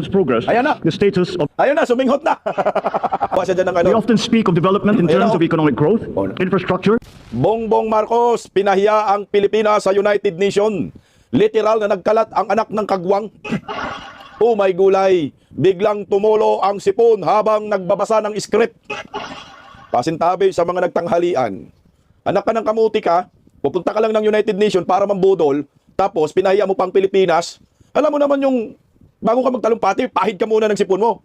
nation's progress, Ayan na. the status of... Ayun na, suminghot na. Pasya dyan ng ano. We often speak of development in Ayan terms na, of economic growth, Oh, no. infrastructure, Bongbong Marcos, pinahiya ang Pilipinas sa United Nation. Literal na nagkalat ang anak ng kagwang. Oh my gulay, biglang tumulo ang sipon habang nagbabasa ng script. Pasintabi sa mga nagtanghalian. Anak ka ng kamuti ka, pupunta ka lang ng United Nation para mambudol, tapos pinahiya mo pang Pilipinas. Alam mo naman yung, bago ka magtalumpati, pahid ka muna ng sipon mo.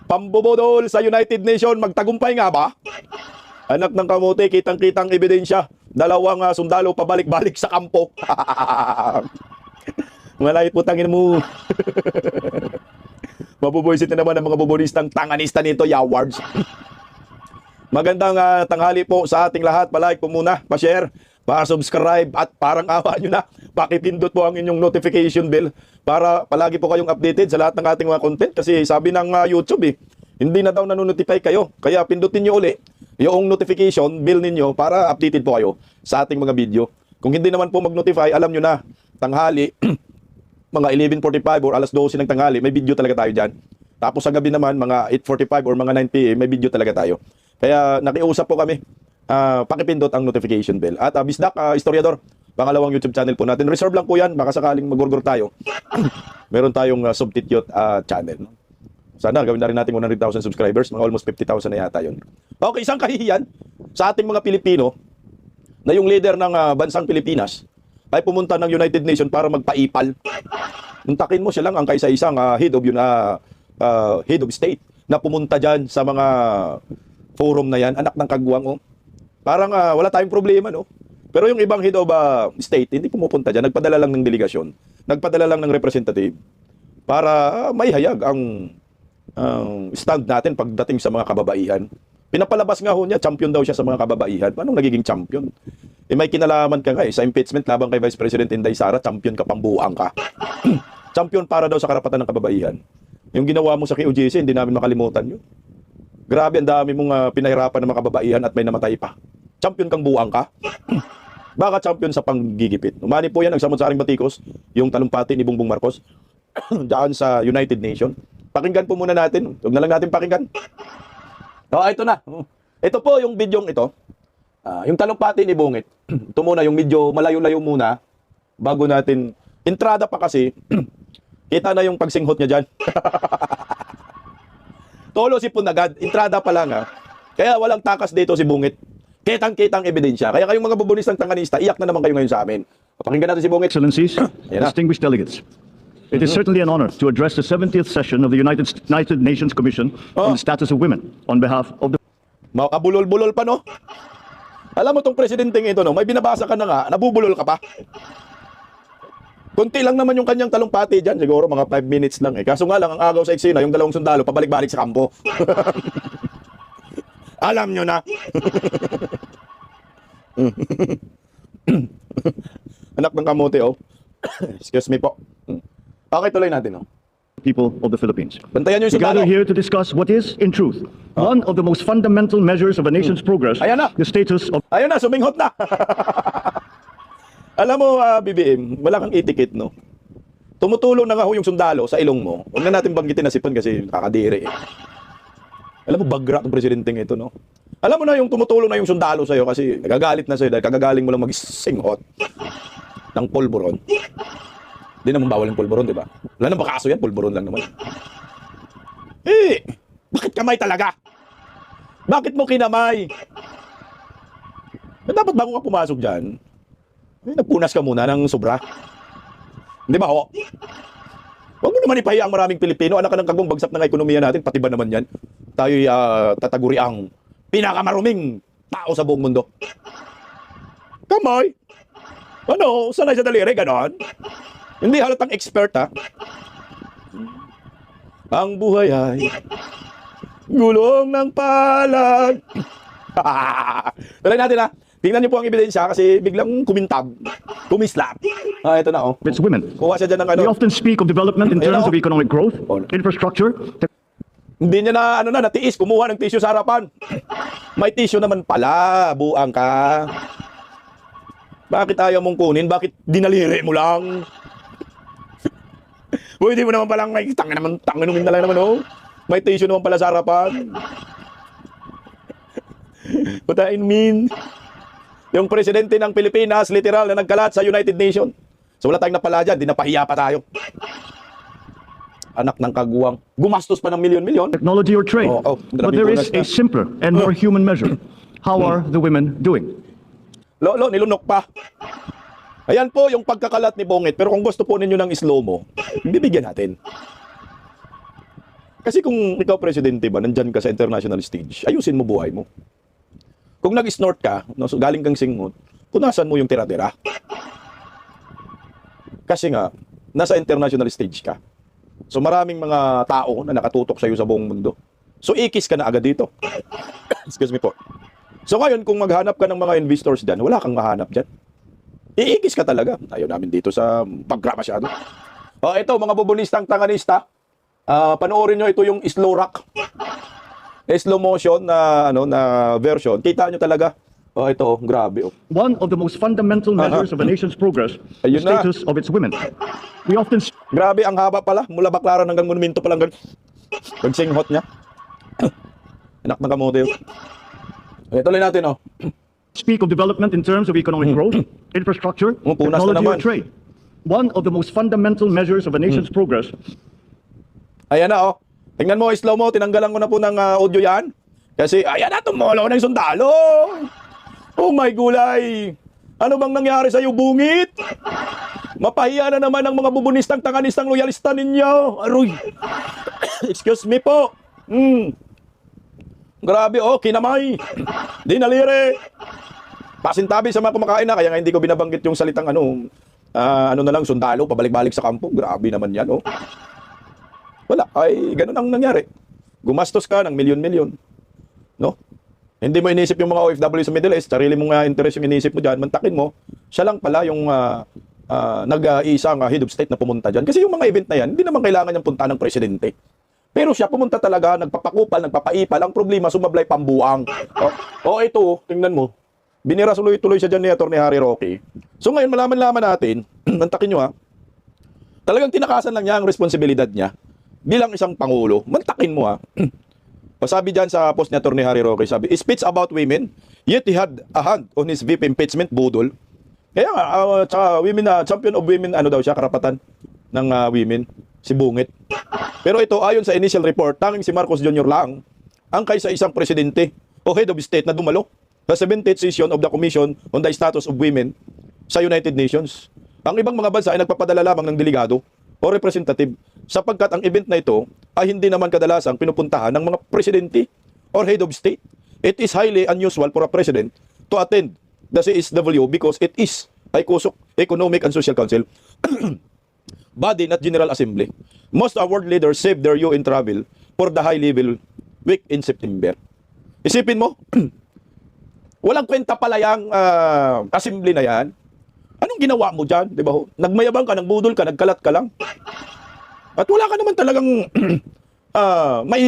Pambubudol sa United Nation, magtagumpay nga ba? Anak ng kamuti, kitang-kitang ebidensya. Dalawang sundalo pabalik-balik sa kampo. Malay putangin mo. Mabubuisit na naman ang mga bubulistang tanganista nito, yawards. Magandang tanghali po sa ating lahat. Palike po muna, pa-share, pa-subscribe, at parang awa nyo na, pakipindot po ang inyong notification bell para palagi po kayong updated sa lahat ng ating mga content. Kasi sabi ng YouTube hindi na daw nanonotify kayo. Kaya pindutin nyo uli yung notification bell ninyo para updated po kayo sa ating mga video. Kung hindi naman po mag-notify, alam nyo na, tanghali, mga 11:45 or alas 12 ng tanghali, may video talaga tayo dyan. Tapos sa gabi naman, mga 8:45 or mga 9 PM, may video talaga tayo. Kaya nakiusap po kami, pakipindot ang notification bell. At Bisdak, Historiador, pangalawang YouTube channel po natin. Reserve lang po yan, baka sakaling magurgur tayo. Meron tayong substitute channel. Sana gawin na rin natin 100,000 subscribers, mga almost 50,000 na yata yun. Okay, isang kahihiyan sa ating mga Pilipino na yung leader ng bansang Pilipinas ay pumunta ng United Nations para magpaipal. Muntakin mo siya lang ang kaisa-isang head of state na pumunta dyan sa mga forum na yan, anak ng kagwang. Parang wala tayong problema, no? Pero yung ibang head of state, hindi pumupunta dyan. Nagpadala lang ng delegasyon. Nagpadala lang ng representative para maihayag ang stand natin pagdating sa mga kababaihan. Pinapalabas nga ho niya, champion daw siya sa mga kababaihan. Paano nagiging champion? May kinalaman ka nga sa impeachment laban kay Vice President Inday Sara, champion ka, pambuang ka. Champion para daw sa karapatan ng kababaihan. Yung ginawa mo sa QGC, hindi namin makalimutan yun. Grabe, ang dami mong pinahirapan ng mga kababaihan at may namatay pa. Champion kang buang ka. Baka champion sa panggigipit. Umani po yan, nagsamot-saring batikos, yung talumpati ni Bongbong Marcos, daan sa United Nations. Pakinggan po muna natin. Huwag na lang natin pakinggan. Ito na. Ito po yung bidyong ito. Yung talumpati ni Bungit. Ito muna, yung medyo malayo-layo muna. Bago natin, entrada pa kasi, kita na yung pagsinghot niya dyan. Tolo si Punagad, entrada pa lang Kaya walang takas dito si Bungit. Kitang-kitang ebidensya. Kaya kayong mga bubunistang tanganista, iyak na naman kayo ngayon sa amin. Pakinggan natin si Bungit. Excellencies, distinguished delegates. It is certainly an honor to address the 70th session of the United Nations Commission on the Status of Women on behalf of the... Makabulol-bulol pa, no? Alam mo tong presidenteng ito, no? May binabasa ka na nga, nabubulol ka pa. Kunti lang naman yung kanyang talumpati dyan. Siguro mga 5 minutes lang Kaso nga lang, ang agaw sa eksena, yung dalawang sundalo, pabalik-balik sa kampo. Alam nyo na. Anak ng kamote, Excuse me po. Okay, tuloy natin, people of the Philippines. Bantayan nyo yung We sundalo. gather here to discuss what is, in truth, one of the most fundamental measures of a nation's progress, Ayan na. the status of... Ayun na, suminghot na. Alam mo, BBM, wala kang itikit, no? Tumutulong na nga ho yung sundalo sa ilong mo. Huwag na natin banggitin na sipan kasi kakadiri. Alam mo, bagra itong presidenteng ito, no? Alam mo na yung tumutulong na yung sundalo sa'yo kasi nagagalit na sa'yo dahil kagagaling mo lang mag-singhot ng polvoron. Hindi naman bawal yung polvoron, di ba? Wala nang bakaso yan, polvoron lang naman. Bakit kamay talaga? Bakit mo kinamay? Dapat bago ka pumasok dyan, nagpunas ka muna ng sobra. Hindi ba ho? Huwag mo naman ipahiya ang maraming Pilipino. Anak ka ng kagong bagsak ng ekonomiya natin. Pati ba naman yan? Tayo'y tataguri ang pinakamaruming tao sa buong mundo. Kamay? Ano? Sanay sa daliri? Ganon? Hindi halatang expert, Ang buhay ay gulong ng palad. Tuloy natin, Tingnan niyo po ang ebidensya kasi biglang kumintab, kumislap. Ito na, It's women. Kuha siya dyan ng We often speak of development in terms of economic growth, infrastructure, Hindi niya na, natiis, kumuha ng tissue sa harapan. May tissue naman pala, buang ka. Bakit ayaw mong kunin? Bakit dinaliri mo lang? Pwede mo naman palang may tanginumin na lang naman, oh. May tissue naman pala sa harapan. What I mean? Yung presidente ng Pilipinas, literal na nagkalat sa United Nations. So wala tayong napala dyan, di napahiya pa tayo. Anak ng kaguwang. Gumastos pa ng milyon-milyon. technology or trade. But there is a simpler and more human measure. How are the women doing? Lolo, nilunok pa. Ayan po yung pagkakalat ni Bongit. Pero kung gusto po ninyo ng slow-mo, bibigyan natin. Kasi kung ikaw presidente ba, nandyan ka sa international stage, ayusin mo buhay mo. Kung nag-snort ka, no, so galing kang singot, punasan mo yung tira-tira. Kasi nga, nasa international stage ka. So maraming mga tao na nakatutok sa'yo sa buong mundo. So ikis ka na agad dito. Excuse me po. So ngayon, kung maghanap ka ng mga investors dyan, wala kang mahanap dyan. Iikis ka talaga. Ayaw namin dito sa paggra masyado. Ito, mga bubulistang tanganista. Panoorin nyo ito yung slow rock. Slow motion na version. Kita nyo talaga. Ito, grabe. One of the most fundamental measures of a nation's progress is the Ayun na. status of its women. We often Grabe, ang haba pala. Mula Baclaran hanggang Monumento pa lang. Pagsinghot niya. Anak ng kamote. Tuloy natin, oh. speak of development in terms of economic growth, infrastructure, Punas na technology, naman. or trade. One of the most fundamental measures of a nation's progress. Ayan na, oh. Tingnan mo, slow mo. Tinanggalan ko na po ng audio yan. Kasi, ayan na, tumulaw ng sundalo. Oh my gulay. Ano bang nangyari sa'yo, bungit? Mapahiya na naman ang mga bubunistang, tanganistang loyalista ninyo. Aroy. Excuse me po. Grabe, oh, kinamay. Dinalire. Pasintabi sa mga kumakain na, kaya nga hindi ko binabanggit yung salitang ano na lang, sundalo, pabalik-balik sa kampo. Grabe naman yan, oh. Wala, ay ganun ang nangyari. Gumastos ka ng milyon-milyon. No? Hindi mo inisip yung mga OFW sa Middle East, sarili mong interest yung inisip mo dyan, mantakin mo, siya lang pala yung nag-iisang head of state na pumunta dyan. Kasi yung mga event na yan, hindi naman kailangan yung punta ng presidente. Pero siya pumunta talaga, nagpapakupal, nagpapaipal. Ang problema, sumablay pambuang. Ito, tingnan mo. Binira tuloy siya dyan ni Atty. Harry Roque. So ngayon, malaman-laman natin, mantakin nyo ha, talagang tinakasan lang niya ang responsibilidad niya bilang isang pangulo. Mantakin mo ha. Pasabi dyan sa post ni Atty. Harry Roque, sabi, speech about women, yet he had a hand on his VP impeachment, budol. Kaya nga, women, champion of women, daw siya, karapatan ng women, si Bungit. Pero ito, ayon sa initial report, tanging si Marcos Jr. lang ang kaysa isang presidente o head of state na dumalo sa 70th session of the Commission on the Status of Women sa United Nations. Ang ibang mga bansa ay nagpapadala lamang ng delegado o representative sapagkat ang event na ito ay hindi naman kadalasang pinupuntahan ng mga presidente or head of state. It is highly unusual for a president to attend the CSW because it is ay kusok Economic and Social Council body, not General Assembly. Most world leaders save their UN travel for the high-level week in September. Isipin mo, walang kwenta pala yung assembly na yan. Anong ginawa mo dyan? Diba? Nagmayabang ka, nagbudol ka, nagkalat ka lang. At wala ka naman talagang may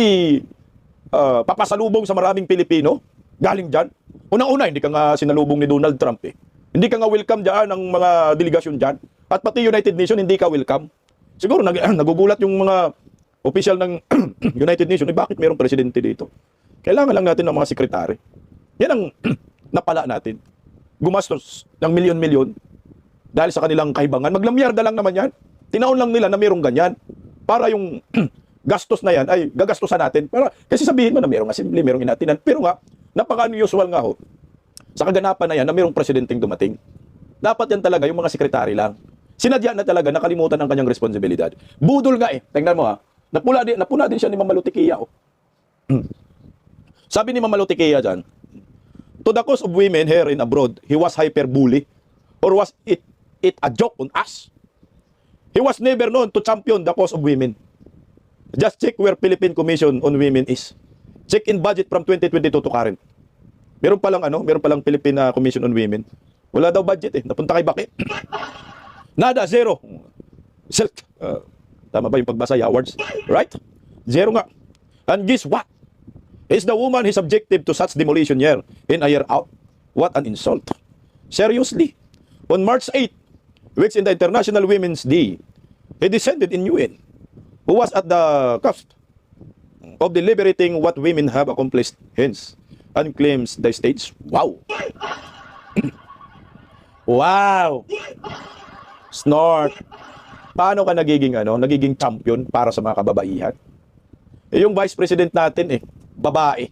papasalubong sa maraming Pilipino galing dyan. Unang-una, hindi ka nga sinalubong ni Donald Trump eh. Hindi ka nga welcome dyan ng mga delegasyon dyan. At pati United Nations, hindi ka welcome. Siguro nagugulat yung mga official ng United Nations, bakit mayroong presidente dito? Kailangan lang natin ng mga sekretary. Yan ang napala natin. Gumastos ng milyon-milyon dahil sa kanilang kaibangan. Maglamyarda lang naman yan. Tinaon lang nila na mayroong ganyan. Para yung gastos na yan ay gagastosan natin. Kasi sabihin mo na mayroong assembly, mayroong inatinan. Pero nga, napaka-unusual nga ho. Sa kaganapan na yan na mayroong presidenteng dumating. Dapat yan talaga yung mga sekretary lang. Sinadya na talaga, nakalimutan ang kanyang responsibilidad. Budol nga eh. Tingnan mo ha. Napuna din siya ni Mama Lutiquia. Oh. Sabi ni Mama Lutiquia dyan, to the cause of women here and abroad, he was hyperbully or was it a joke on us? He was never known to champion the cause of women. Just check where Philippine Commission on Women is. Check in budget from 2022 to current. Meron palang Philippine Commission on Women. Wala daw budget eh. Napunta kay Baki. Nada, zero. Tama ba yung pagbasa, awards? Right? Zero nga. And guess what? Is the woman his objective to such demolition year in a year out? What an insult. Seriously. On March 8, which in the International Women's Day, he descended in UN who was at the cusp of deliberating what women have accomplished, hence, unclaims the stage. Wow! Wow! Snort! Paano ka nagiging champion para sa mga kababaihan? Yung vice president natin babae.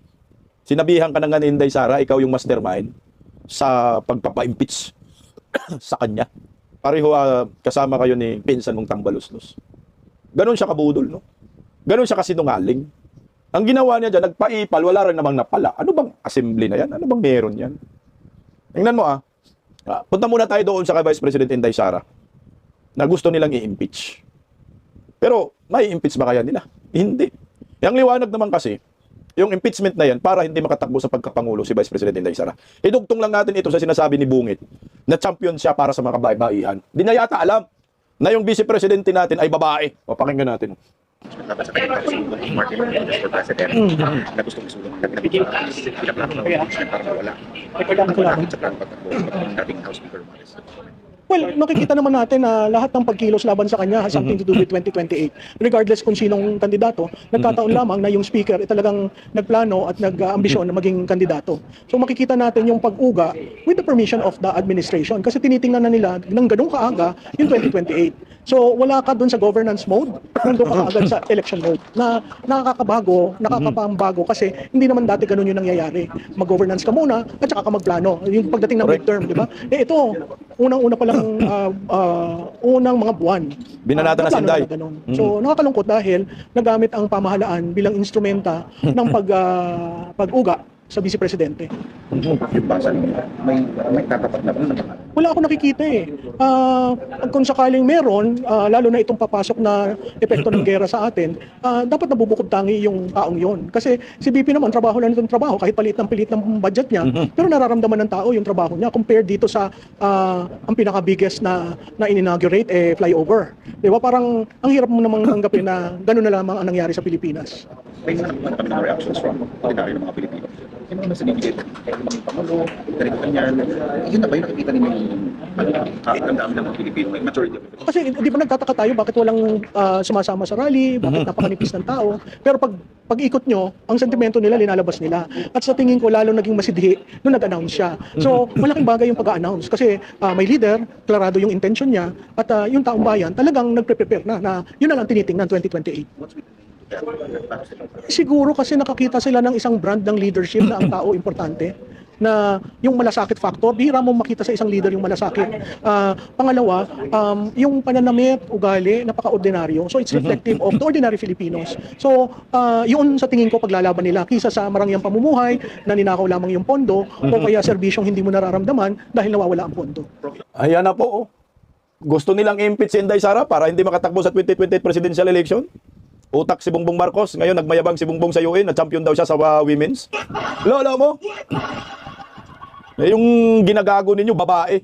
Sinabihan ka na nga ni Inday Sara, ikaw yung mastermind sa pagpapa-impeach sa kanya. Pareho kasama kayo ni pinsan mong Tambaluslos. Ganon siya kabudol, no? Ganon siya kasinungaling. Ang ginawa niya dyan, nagpaipal, wala rin namang napala. Ano bang assembly na yan? Ano bang meron yan? Tingnan mo punta muna tayo doon sa kay Vice President Inday Sara na gusto nilang i-impeach. Pero, may impeach ba kaya nila? Hindi. Yung liwanag naman kasi, yung impeachment na yan para hindi makatakbo sa pagkapangulo si Vice President Inday Sara. Idugtong lang natin ito sa sinasabi ni Bungit na champion siya para sa mga kababaihan. Di na yata alam na yung Vice Presidente natin ay babae. O, pakinggan natin. Dapat sa kanya si Martin Martinez for president na gustong isulong na pinabigyan pinaplano ng impeachment para mawala. Sa plano pagtakbo ng dating House Speaker Morales. Well, nakikita naman natin na lahat ng pagkilos laban sa kanya has something to do with 2028. Regardless kung sinong kandidato, nagkataon lamang na yung speaker ay talagang nagplano at nag-ambisyon na maging kandidato. So makikita natin yung pag-uga with the permission of the administration kasi tinitingnan na nila ng ganung kaaga yung 2028. So wala ka doon sa governance mode, nandun ka agad sa election mode na nakakapambago kasi hindi naman dati ganun yung nangyayari. Mag-governance ka muna at saka ka magplano. Yung pagdating ng midterm, di ba? Ito, unang-una pa lang unang mga buwan. Binanata na si Inday. So nakakalungkot dahil nagamit ang pamahalaan bilang instrumenta ng pag-uga sa Vice Presidente. Yung basa may tatapat na ba? Wala ako nakikita kung sakaling meron, lalo na itong papasok na epekto ng gera sa atin, dapat nabubukod tangi yung taong yon. Kasi si BP naman, trabaho lang itong trabaho, kahit palit ng budget niya, pero nararamdaman ng tao yung trabaho niya compared dito sa ang pinaka-biggest na in-inaugurate, flyover. Di ba? Parang ang hirap mo namang tanggapin na gano'n na lamang ang nangyari sa Pilipinas. May nakakita kami ng reactions from ordinary ng mga Pilipino. Yung mga nasa bibigit, yung Pangulo, ganito ganyan. Yun na ba yung nakikita ninyo ang dami ng mga Pilipino, yung majority of it? Kasi di ba nagtataka tayo bakit walang sumasama sa rally, bakit napakanipis ng tao. Pero pag ikot nyo, ang sentimento nila linalabas nila. At sa tingin ko lalo naging masidhi nung nag-announce siya. So malaking bagay yung pag-announce kasi may leader, klarado yung intention niya at yung taong bayan talagang nagpe-prepare na yun na lang tinitingnan 2028. Siguro kasi nakakita sila ng isang brand ng leadership na ang tao importante, na yung malasakit factor, bihira mo makita sa isang leader yung malasakit. Pangalawa, yung pananamit, ugali, napaka-ordinaryo. So it's reflective of the ordinary Filipinos. So yun sa tingin ko paglalaban nila kisa sa marangyang pamumuhay na ninakaw lamang yung pondo o kaya serbisyong hindi mo nararamdaman dahil nawawala ang pondo. Ayan na po. Gusto nilang impeach si Inday Sara para hindi makatakbo sa 2028 presidential election. Utak si Bongbong Marcos. Ngayon, nagmayabang si Bongbong sa UN na champion daw siya sa women's. Lolo mo? Yung ginagago ninyo, babae.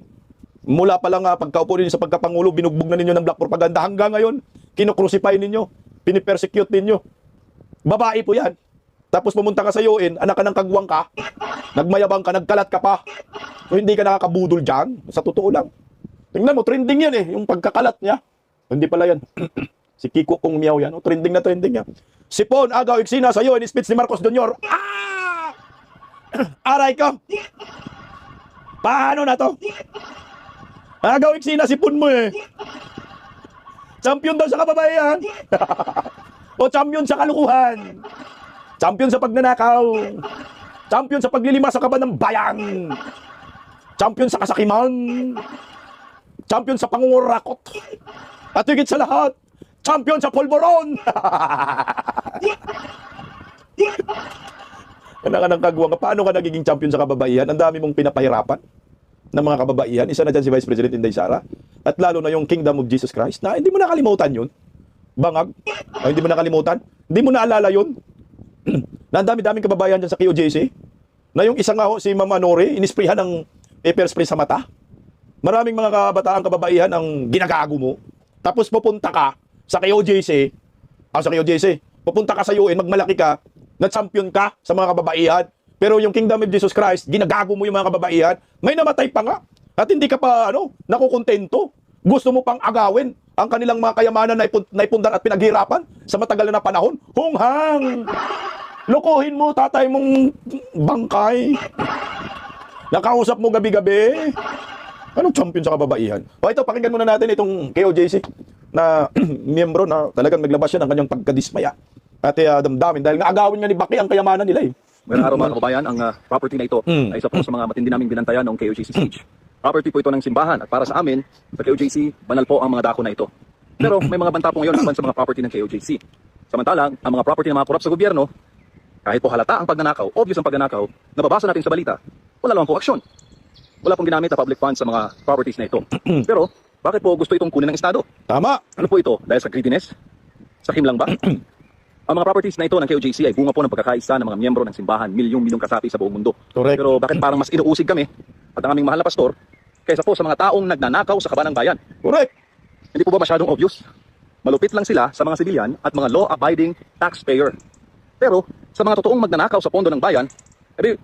Mula pa lang pagkaupo ninyo sa pagkapangulo, binugbog na ninyo ng black propaganda. Hanggang ngayon, kinukrucify ninyo. Pinipersecute ninyo. Babae po yan. Tapos pumunta ka sa UN, anak ka ng kagwang ka. Nagmayabang ka, nagkalat ka pa. So, hindi ka nakakabudol dyan. Sa totoo lang. Tingnan mo, trending yan yung pagkakalat niya. Hindi pala yan. Si Kiko Kung Miao yan. Trending na trending yan. Sipon, agaw, iksina sa iyo in speech ni Marcos Jr. Aray ko! Paano na to? Agaw, iksina, sipon mo Champion daw sa kababaihan. O champion sa kalukuhan. Champion sa pagnanakaw. Champion sa paglilima sa kaban ng bayan. Champion sa kasakiman. Champion sa pangungurakot. At higit sa lahat, champion sa polvoron! Anak ng kagwang, paano ka nagiging champion sa kababaihan? Ang dami mong pinapahirapan ng mga kababaihan. Isa na dyan si Vice President Inday Sara. At lalo na yung Kingdom of Jesus Christ na hindi mo nakalimutan yun. Bangag. Hindi mo nakalimutan. Hindi mo naalala yun. Na ang dami-daming kababayan dyan sa QJC. Na yung isang si Mama Nore, inisprayhan ng pepper spray sa mata. Maraming mga kabataan kababaihan ang ginagago mo. Tapos pupunta ka sa KOJC, pupunta ka sa UN, magmalaki ka, na champion ka sa mga kababaihan. Pero yung Kingdom of Jesus Christ, ginagago mo yung mga kababaihan, may namatay pa nga. At hindi ka pa, nakukontento. Gusto mo pang agawin ang kanilang mga kayamanan na naipundar at pinaghirapan sa matagal na panahon? Hunghang! Lokohin mo tatay mong bangkay. Nakausap mo gabi-gabi. Anong champion sa kababaihan? O ito, pakinggan muna natin itong KOJC na miyembro na talagang naglabas siya ng kanyang pagkadismaya. At damdamin dahil nga agawin nga ni Baki ang kayamanan nila eh. Ngayong araw mga kababayan, ang property na ito ay isa po sa mga matindi naming binantayan ng KOJC Siege. Property po ito ng simbahan at para sa amin, sa KOJC, banal po ang mga dako na ito. Pero may mga banta po ngayon laban sa mga property ng KOJC. Samantalang, ang mga property ng mga korap sa gobyerno, kahit po halata ang pagnanakaw, obvious ang pagnanakaw, nababasa natin sa balita, wala naman po aksyon. Wala pong ginamit na public funds sa mga properties na ito. Pero, bakit po gusto itong kunin ng Estado? Tama. Ano po ito? Dahil sa greediness? Sa lang ba? Ang mga properties na ito ng KOJC ay bunga po ng pagkakaisa ng mga miyembro ng simbahan, milyong-milyong kasapi sa buong mundo. Correct. Pero bakit parang mas inuusig kami at ang aming mahal na pastor kaysa po sa mga taong nagnanakaw sa kaban ng bayan? Correct. Hindi po ba masyadong obvious? Malupit lang sila sa mga sibilyan at mga law-abiding taxpayer. Pero sa mga totoong magnanakaw sa pondo ng bayan,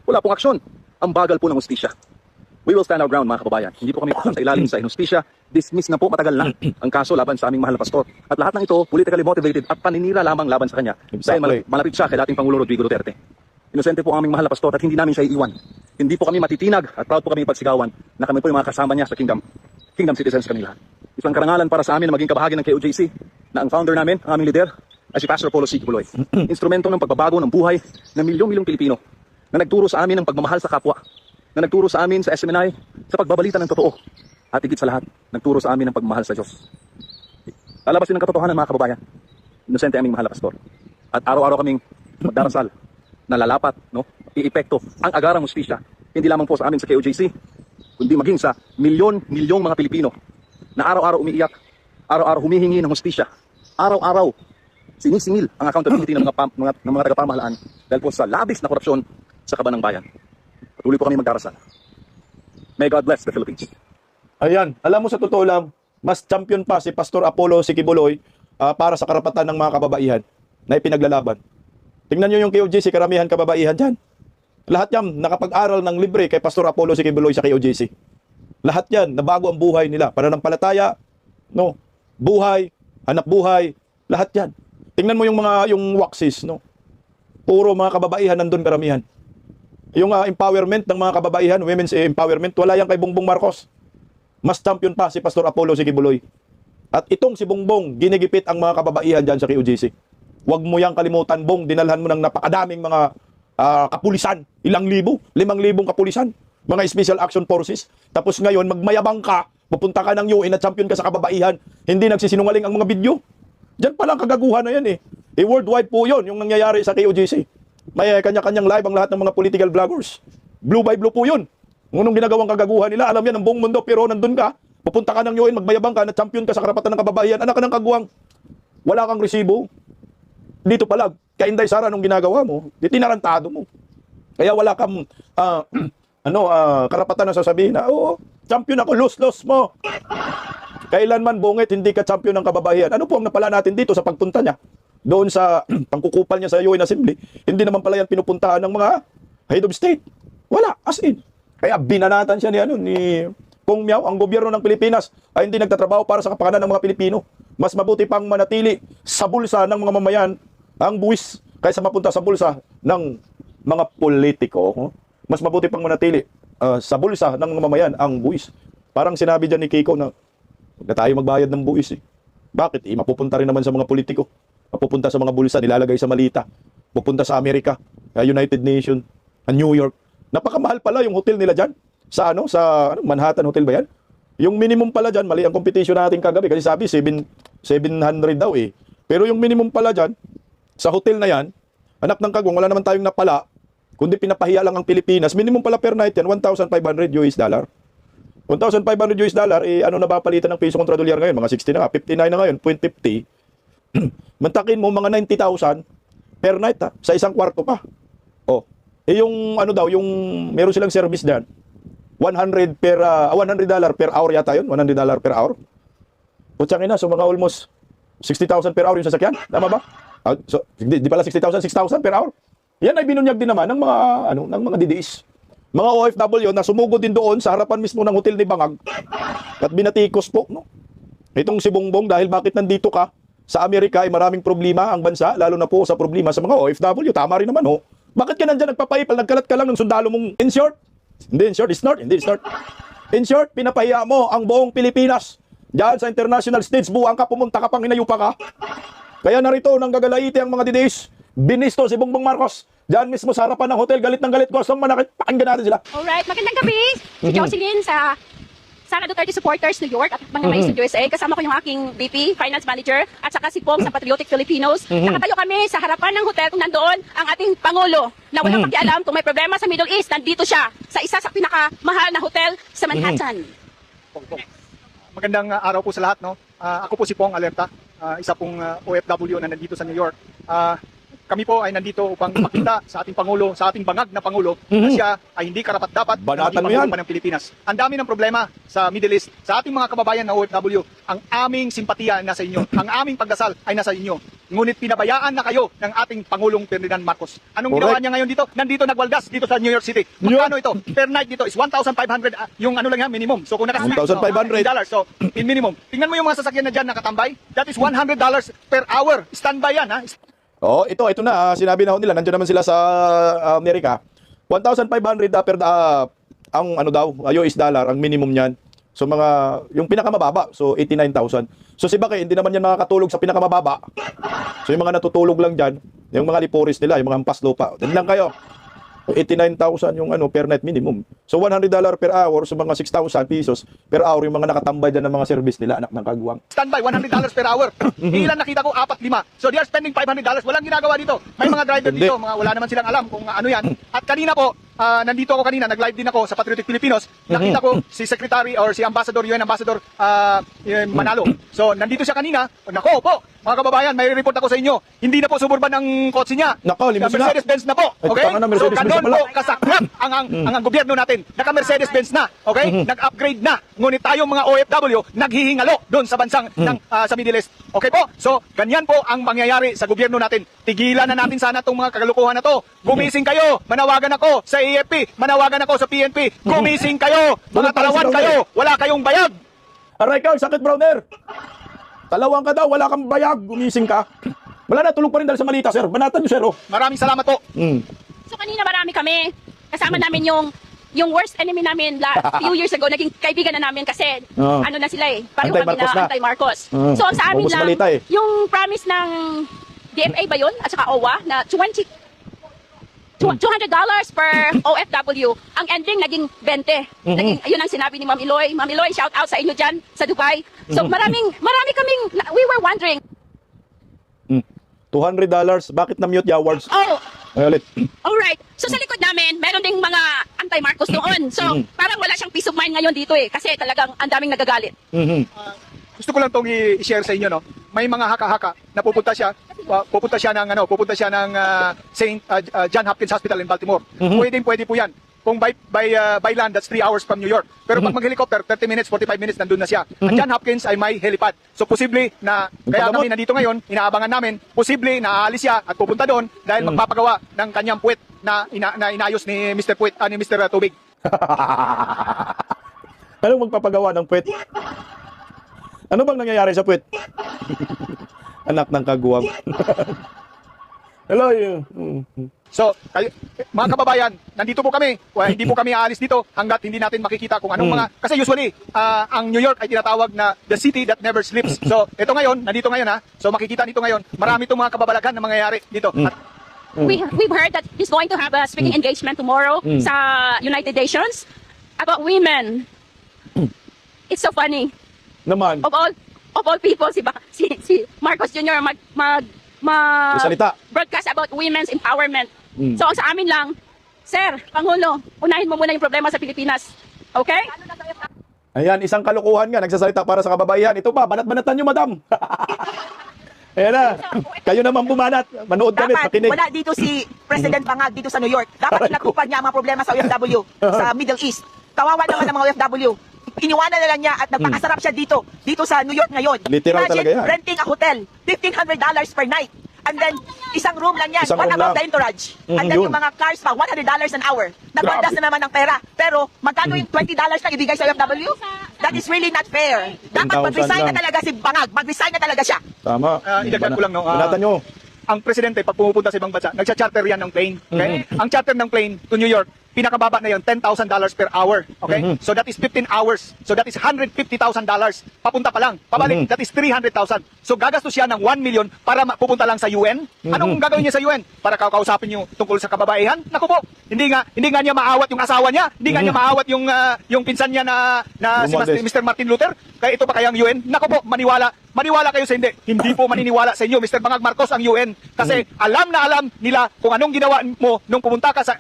wala pong aksyon. Ang bagal po ng hustisya. We will stand our ground mga kababayan. Hindi po kami sa ilalim sa inhustisya. Dismiss na po matagal na ang kaso laban sa aming mahal na pastor. At lahat ng ito politically motivated at paninira lamang laban sa kanya. Exactly. Dahil malapit siya kay dating Pangulo Rodrigo Duterte. Inosente po ang aming mahal na pastor at hindi namin siya iiwan. Hindi po kami matitinag at proud po kami pagsigawan na kami po yung mga kasama niya sa kingdom citizens kami lahat. Isang karangalan para sa amin na maging kabahagi ng KOJC na ang founder namin, ang aming leader, ay si Pastor Apollo C. Kibuloy. Instrumento ng pagbabago ng buhay ng milyong-milyong Pilipino na nagturo sa amin ng pagmamahal sa kapwa, na nagturo sa amin sa SMNI sa pagbabalita ng totoo, at higit sa lahat, nagturo sa amin ng pagmamahal sa Diyos. Lalabasin ng katotohanan mga kababayan, inosente aming mahal na pastor. At araw-araw kaming magdarasal na lalapat, iepekto ang agarang hustisya, hindi lamang po sa amin sa KOJC, kundi maging sa milyon-milyong mga Pilipino na araw-araw umiiyak, araw-araw humihingi ng hustisya, araw-araw sinisingil ang accountability ng mga tagapamahalaan dahil po sa labis na korupsyon sa kaban ng bayan. Patuloy po kami magdarasal. May God bless the Philippines. Ayan, alam mo sa totoo lang, mas champion pa si Pastor Apollo C. Kibuloy para sa karapatan ng mga kababaihan na ipinaglalaban. Tingnan nyo yung KOJC, karamihan kababaihan dyan. Lahat yan nakapag-aral ng libre kay Pastor Apollo C. Kibuloy sa KOJC. Lahat yan, nabago ang buhay nila. Pananampalataya, buhay, hanap buhay, lahat yan. Tingnan mo yung waxes, puro mga kababaihan nandun karamihan. Yung empowerment ng mga kababaihan, women's empowerment, wala yan kay Bongbong Marcos. Mas champion pa si Pastor Apollo C. Kibuloy. At itong si Bongbong, ginigipit ang mga kababaihan dyan sa KOJC. Huwag mo yang kalimutan, Bong, dinalhan mo ng napakadaming mga kapulisan. Ilang libo? 5,000 kapulisan. Mga Special Action Forces. Tapos ngayon, magmayabang ka, pupunta ka ng UN at champion ka sa kababaihan. Hindi nagsisinungaling ang mga video. Diyan palang kagaguhan na yan eh. Worldwide po yun, yung nangyayari sa KOJC. May kanya-kanyang live ang lahat ng mga political vloggers. Blue by blue po yun. Ngunong ginagawang kagaguhan nila, alam yan ng buong mundo, pero nandun ka, pupunta ka ng UN, magmayabang ka, na champion ka sa karapatan ng kababaihan, anak ka ng kaguwang, wala kang resibo. Dito palag, kay Inday Sara nung ginagawa mo, tinarantado mo. Kaya wala kang karapatan na sasabihin na, champion ako, lose mo. Kailanman bungit, hindi ka champion ng kababaihan. Ano po ang napala natin dito sa pagpunta niya? Doon sa pangkukupal niya sa UN Assembly, hindi naman pala yan pinupuntahan ng mga head of state. Wala, as in. Kaya binanatan siya ni Kung Miao, ang gobyerno ng Pilipinas ay hindi nagtatrabaho para sa kapakanan ng mga Pilipino. Mas mabuti pang manatili sa bulsa ng mga mamayan ang buwis kaysa mapunta sa bulsa ng mga politiko. Mas mabuti pang manatili sa bulsa ng mga mamayan ang buwis. Parang sinabi dyan ni Kiko na huwag na tayo magbayad ng buwis eh. Bakit? Mapupunta rin naman sa mga politiko. Mapupunta sa mga bulsa, nilalagay sa malita. Pupunta sa Amerika, United Nations, New York. Napakamahal pala yung hotel nila dyan. Sa Manhattan Hotel ba yan? Yung minimum pala dyan, mali ang competition natin kagabi. Kasi sabi, 700 daw eh. Pero yung minimum pala dyan, sa hotel na yan, anak ng kagwang, wala naman tayong napala, kundi pinapahiya lang ang Pilipinas. Minimum pala per night yan, $1,500. $1,500, ano na ba palitan ng piso kontra dolyar ngayon? Mga 60 na nga, 59 na ngayon, 0.50. Mantakin mo, mga 90,000 per night sa isang kwarto pa. Yung yung meron silang service diyan. $100 per hour yata yun, $100 per hour. Putsang ina, so mga almost 60,000 per hour yung sasakyan. Tama ba? Di pala 60,000 per hour. Yan ay binunyag din naman ng mga DDS. Mga OFW na sumugod din doon sa harapan mismo ng hotel ni Bangag at binatikos po, Itong si Bongbong, dahil bakit nandito ka sa Amerika ay maraming problema ang bansa, lalo na po sa problema sa mga OFW. Tama rin naman, ho. Bakit ka nandyan nagpapaipal, nagkalat ka lang ng sundalo mong in short? Hindi, in short, it's not. Hindi, it's not. In short, pinapahiya mo ang buong Pilipinas. Diyan sa international stage, buwang ka, pumunta ka pang hinayupa ka. Kaya narito nang gagalaiti ang mga DDS. Binisto si Bongbong Marcos. Diyan mismo sa harapan ng hotel, galit ng galit. Gusto manakit, pakinggan natin sila. Alright, magandang gabi. Si Jocelyn sa Sara Duterte Supporters New York at mga mais sa USA. Kasama ko yung aking VP, Finance Manager, at saka si Pong sa Patriotic Filipinos. Nakatayo kami sa harapan ng hotel kung nandoon ang ating Pangulo na walang pakialam kung may problema sa Middle East. Nandito siya sa isa sa pinakamahal na hotel sa Manhattan. Magandang araw po sa lahat, no. Ako po si Pong Alerta, isa pong OFW na nandito sa New York. Kami po ay nandito upang makita sa ating Pangulo, sa ating bangag na Pangulo, na siya ay hindi karapat-dapat na Banatan maging mo Pangulo yan. pa ng Pilipinas. Ang dami ng problema sa Middle East, sa ating mga kababayan na OFW, ang aming simpatiya ay nasa inyo, ang aming pagdasal ay nasa inyo. Ngunit pinabayaan na kayo ng ating Pangulong Ferdinand Marcos. Anong Correct. ginawa niya ngayon dito? Nandito nagwaldas dito sa New York City. Magkano ito? Per night dito is 1,500 yung ano lang yan, minimum. So kung $1,500. $1,500, so in minimum. Tingnan mo yung mga sasakyan na dyan nakatambay. That is $100 per hour. Standby yan, ha? Oh, ito na, sinabi na ho nila, nandiyan naman sila sa Amerika. 1,500 per ang ano daw, US dollar ang minimum niyan. So mga yung pinakamababa, so 89,000. So si Bakay hindi naman yan nakakatulog sa pinakamababa. So yung mga natutulog lang diyan, yung mga liporis nila, yung mga hampas lupa. Tingnan kayo. 89,000 yung ano per night minimum. So $100 per hour, so mga 6,000 pesos per hour yung mga nakatambay dyan ng mga service nila, anak ng kagwang. Standby, $100 per hour. Ilan nakita ko? 4-5. So they are spending $500. Walang ginagawa dito. May mga driver Hindi. dito, mga wala naman silang alam kung ano yan. At kanina po, nandito ako kanina, nag-live din ako sa Patriotic Filipinos. Nakita ko si Secretary or si Ambassador, UN Ambassador Manalo. So nandito siya kanina. Nako po, mga kababayan, may report ako sa inyo. Hindi na po suburban ng kotse niya. Nako, limousine na. Mercedes-Benz na po. Ay, Okay? tama na, So Mercedes-Benz kanon na pala. po kasaklap ang gobyerno natin. Naka Mercedes-Benz na. Okay? Nag-upgrade na. Ngunit tayong mga OFW naghihingalo doon sa bansang sa Middle East. Okay po? So, ganyan po ang mangyayari sa gobyerno natin. Tigilan na natin sana itong mga kagalukuhan na to. Gumising kayo. Manawagan ako sa AFP. Manawagan ako sa PNP. Gumising kayo. Mga talawan kayo. Wala kayong bayag. Aray ka, sakit brother. Talawang ka daw, wala kang bayag, gumising ka. Wala na, tulog pa rin dahil sa malita, sir. Banatan nyo, sir, oh. Maraming salamat po. So kanina marami kami. Kasama namin yung worst enemy namin few years ago, naging kaibigan na namin kasi ano na sila eh, pareho kami Anti-Marcos na na. anti-Marcos. So ang sa amin Ubus lang, balita eh. yung promise ng DFA ba yun? At saka OWA na $200 per OFW. Ang ending naging 20. Naging, ayun ang sinabi ni Ma'am Eloy. Ma'am Eloy, shout out sa inyo dyan sa Dubai. So marami kaming, we were wondering, $200, bakit na-mute yung awards? oh, Ay, ulit. alright. So sa likod namin, meron ding mga anti-Marcos noon. So parang wala siyang peace of mind ngayon dito eh. Kasi talagang ang daming nagagalit. Gusto ko lang tong i-share sa inyo, no. May mga haka-haka na pupunta siya ng St. John Hopkins Hospital in Baltimore. Pwede po 'yan. Kung by land, that's 3 hours from New York. Pero pag mag-helicopter, 30 minutes, 45 minutes, nandun na siya. Ang John Hopkins ay may helipad. So posible na, kaya kami nandito ngayon, inaabangan namin, posible na aalis siya at pupunta doon dahil magpapagawa ng kanyang puwet na inayos ni Mr. Puwet, ni Mr. Tubig. Anong magpapagawa ng puwet? Ano bang nangyayari sa puwet? Anak ng kagwang. Hello. So, mga kababayan, nandito po kami. Well, hindi po kami aalis dito hanggat hindi natin makikita kung anong mga... Kasi usually, ang New York ay tinatawag na the city that never sleeps. So, ito ngayon, nandito ngayon ha. So, makikita nito ngayon. Marami itong mga kababalaghan na mangyayari dito. At We've heard that he's going to have a speaking engagement tomorrow sa United Nations about women. It's so funny. Naman. Of all people, si Marcos Jr. Salita. broadcast about women's empowerment. So ang sa amin lang, Sir, Pangulo, unahin mo muna yung problema sa Pilipinas. Okay? Ayan, isang kalokohan nga, nagsasalita para sa kababayan. Ito ba, banat-banatan nyo, madam. Ayan na. Kayo naman bumanat. Manood kami, Dapat pakinig. wala dito si President Bangag dito sa New York. Dapat inakupan niya ang mga problema sa OFW, sa Middle East. Kawawa naman ang mga OFW. Iniwanan na lang niya at nagpakasarap siya dito sa New York ngayon. Literal Imagine, talaga yan. renting a hotel, $1,500 per night. And then, isang room lang yan. Isang What room about lang. the entourage? And then yun. yung mga cars pa, $100 an hour. Nagbaldas na naman ng pera. Pero magkano yung $20 lang ibigay sa OFW? That is really not fair. Dapat 10,000 mag-resign na lang. talaga si Bangag. Mag-resign na talaga siya. Tama. Idagdag ko lang, no? Banatan nyo. Ang presidente, pag pumupunta sa ibang bansa, nagcha-charter yan ng plane. Okay? Ang charter ng plane to New York, pinakababa na yon $10,000 per hour. Okay? So that is 15 hours. So that is $150,000. Papunta pa lang. Pabalik, that is 300,000. So gagastos siya ng 1 million para pupunta lang sa UN. Anong gagawin niya sa UN? Para kakausapin niyo tungkol sa kababaihan? Naku po, hindi nga niya maawat yung asawa niya, hindi nga niya maawat yung pinsan niya na si Romualdez. Mr. Martin Luther. Kaya ito pa kayang UN? Naku po, maniwala kayo sa hindi. Hindi po maniniwala sa inyo, Mr. Bangag Marcos, ang UN. Kasi alam na alam nila kung anong ginawa mo nung pumunta ka sa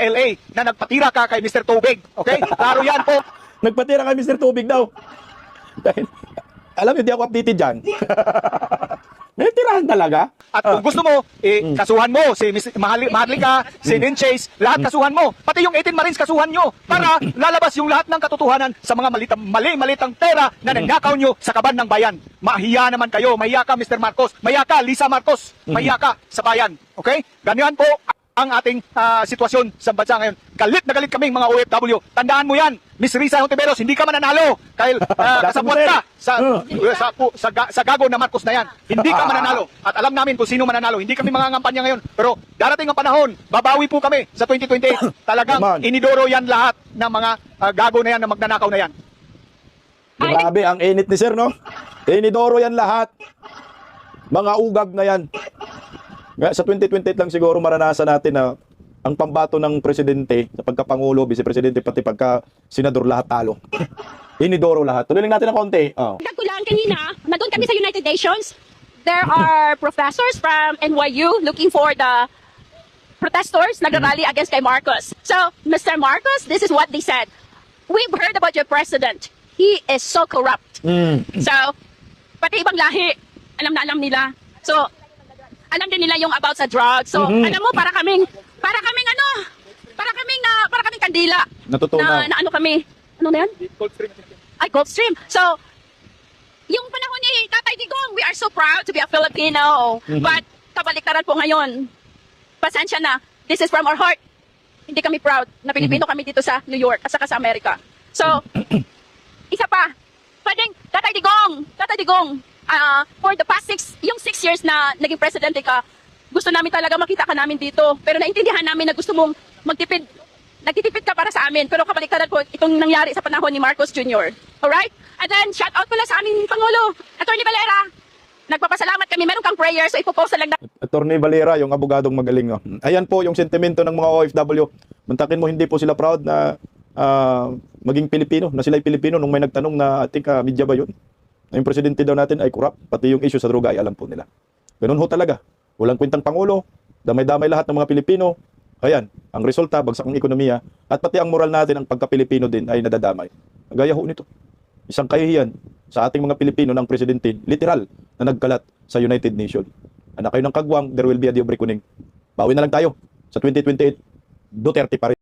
LA na nagpatira ka kay Mr. Tubig. Okay? Klaro yan po. Nagpatira kay Mr. Tubig daw. Dahil, alam niyo, di ako updated dyan. May tirahan talaga. At kung gusto mo, kasuhan mo si Maharlika, si Chase, lahat kasuhan mo. Pati yung 18 Marines kasuhan nyo para lalabas yung lahat ng katotohanan sa mga mali-malitang pera na nanakaw nyo sa kaban ng bayan. Mahiya naman kayo. Mahiya ka, Mr. Marcos. Mahiya ka, Lisa Marcos. Mahiya ka sa bayan. Okay? Ganyan po ang ating sitwasyon sa bansa ngayon. Galit na galit kaming mga OFW. Tandaan mo yan, Miss Risa Hontiveros, hindi ka mananalo. Dahil kasabot ka sa gago na Marcos na yan. Hindi ka mananalo. At alam namin kung sino mananalo. Hindi kami mga ngampanya ngayon. Pero darating ang panahon, babawi po kami sa 2028. Talagang Naman. inidoro yan lahat ng mga gago na yan, na magnanakaw na yan. Grabe, ang init ni Sir, no? Tinidoro yan lahat. Mga ugag na yan. Nga, sa 2028 lang siguro maranasan natin na ang pambato ng presidente, sa pagkapangulo, vice-presidente, pati pagka-senador, lahat talo. Inidoro lahat. Tuloy lang natin ng konti. Oh. Dagdag ko lang kanina, nandun kami sa United Nations. There are professors from NYU looking for the protesters nagrally against kay Marcos. So, Mr. Marcos, this is what they said. We've heard about your president. He is so corrupt. So, pati ibang lahi, alam nila. So, alam din nila yung about sa drugs. So, alam mo, para kaming kandila. Natutunaw. Na ano kami, ano na yan? Ay, Gulfstream. So, yung panahon ni Tatay Digong, we are so proud to be a Filipino. But, kabaliktaran po ngayon. Pasensya na. This is from our heart. Hindi kami proud na Pilipino kami dito sa New York at saka sa Amerika. So, isa pa. Pwedeng, Tatay Digong, for the past 6 years na naging presidente ka, gusto namin talaga makita ka namin dito. Pero naintindihan namin na gusto mong nagtitipid ka para sa amin. Pero kabaliktaran po itong nangyari sa panahon ni Marcos Jr. Alright? And then, shout out pala sa aming Pangulo, Atty. Valera. Nagpapasalamat kami. Meron kang prayer, so ipopost lang na. Attorney Valera, yung abogadong magaling. Oh. Ayan po yung sentimento ng mga OFW. Mantakin mo, hindi po sila proud na maging Pilipino, na sila'y Pilipino nung may nagtanong na, I think, media ba yun? Yung presidente daw natin ay corrupt, pati yung issue sa droga ay alam po nila. Ganun ho talaga. Walang kwentang Pangulo, damay-damay lahat ng mga Pilipino. Ayan, ang resulta, bagsak ang ekonomiya, at pati ang moral natin, ang pagka-Pilipino din ay nadadamay. Gaya ho nito. Isang kahihiyan sa ating mga Pilipino ng presidente, literal, na nagkalat sa United Nations. Anak kayo ng kagwang, there will be a day of reckoning. Bawi na lang tayo sa 2028, Duterte pa rin.